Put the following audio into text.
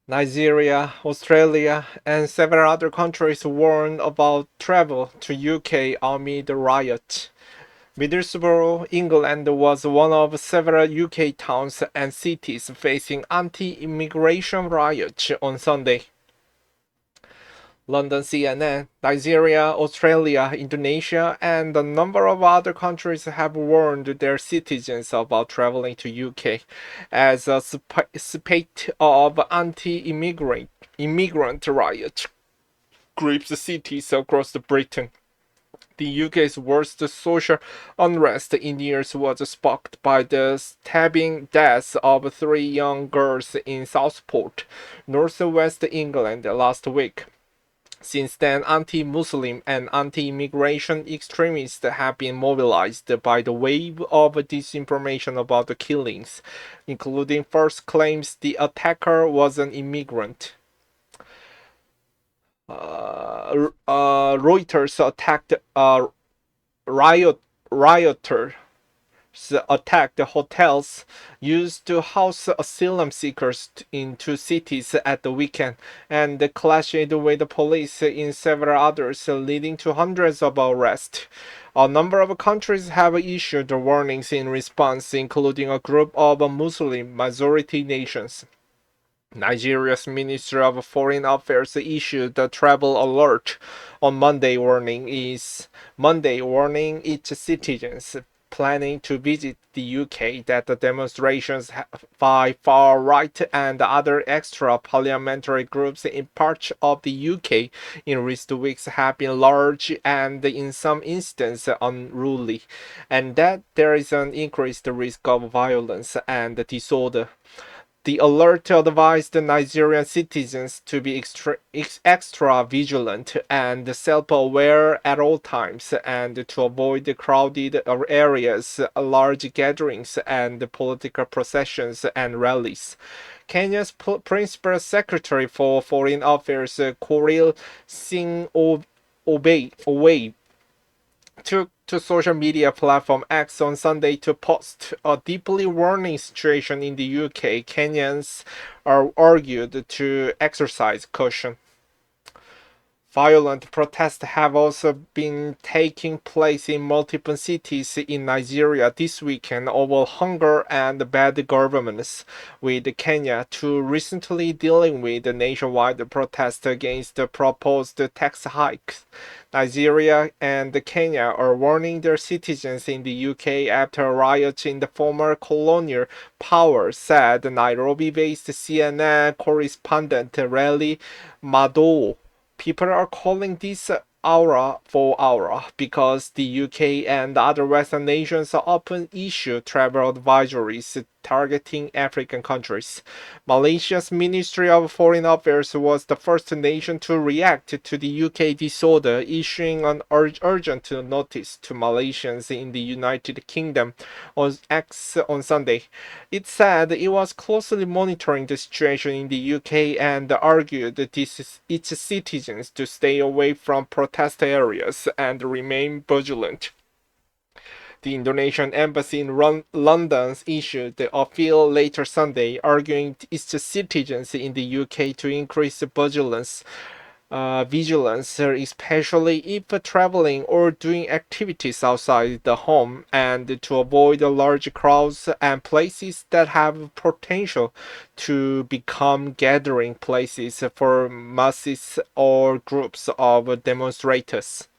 Nigeria, Australia, and several other countries warned about travel to UK amid the riot. Middlesbrough, England was one of several UK towns and cities facing anti-immigration riots on Sunday. London CNN, Nigeria, Australia, Indonesia, and a number of other countries have warned their citizens about traveling to UK as a spate of anti-immigrant riots grips cities across Britain. The UK's worst social unrest in years was sparked by the stabbing deaths of three young girls in Southport, northwest England last week. Since then, anti-Muslim and anti-immigration extremists have been mobilized by the wave of disinformation about the killings, including false claims the attacker was an immigrant. Reuters attacked rioters attacked hotels used to house asylum seekers in two cities at the weekend and clashed with the police in several others, leading to hundreds of arrests. A number of countries have issued warnings in response, including a group of Muslim majority nations. Nigeria's Ministry of Foreign Affairs issued a travel alert on Monday warning its citizens planning to visit the UK that the demonstrations by far-right and other extra-parliamentary groups in parts of the UK in recent weeks have been large and in some instances unruly, and that there is an increased risk of violence and disorder. The alert advised Nigerian citizens to be extra vigilant and self-aware at all times and to avoid crowded areas, large gatherings, and political processions and rallies. Kenya's Principal Secretary for Foreign Affairs, Korir Singh Obey, took to social media platform X on Sunday to post a deeply warning situation in the UK. Kenyans are argued to exercise caution. Violent protests have also been taking place in multiple cities in Nigeria this weekend over hunger and bad governance, with Kenya too recently dealing with the nationwide protest against the proposed tax hikes. Nigeria and Kenya are warning their citizens in the UK after a riot in the former colonial power, said Nairobi-based CNN correspondent Rally Madowo. People are calling this aura for aura because the UK and other Western nations often issue travel advisories targeting African countries. Malaysia's Ministry of Foreign Affairs was the first nation to react to the UK disorder, issuing an urgent notice to Malaysians in the United Kingdom on X on Sunday. It said it was closely monitoring the situation in the UK and argued its citizens to stay away from protest areas and remain vigilant. The Indonesian embassy in London issued a appeal later Sunday, arguing its citizens in the UK to increase vigilance, especially if traveling or doing activities outside the home, and to avoid large crowds and places that have potential to become gathering places for masses or groups of demonstrators.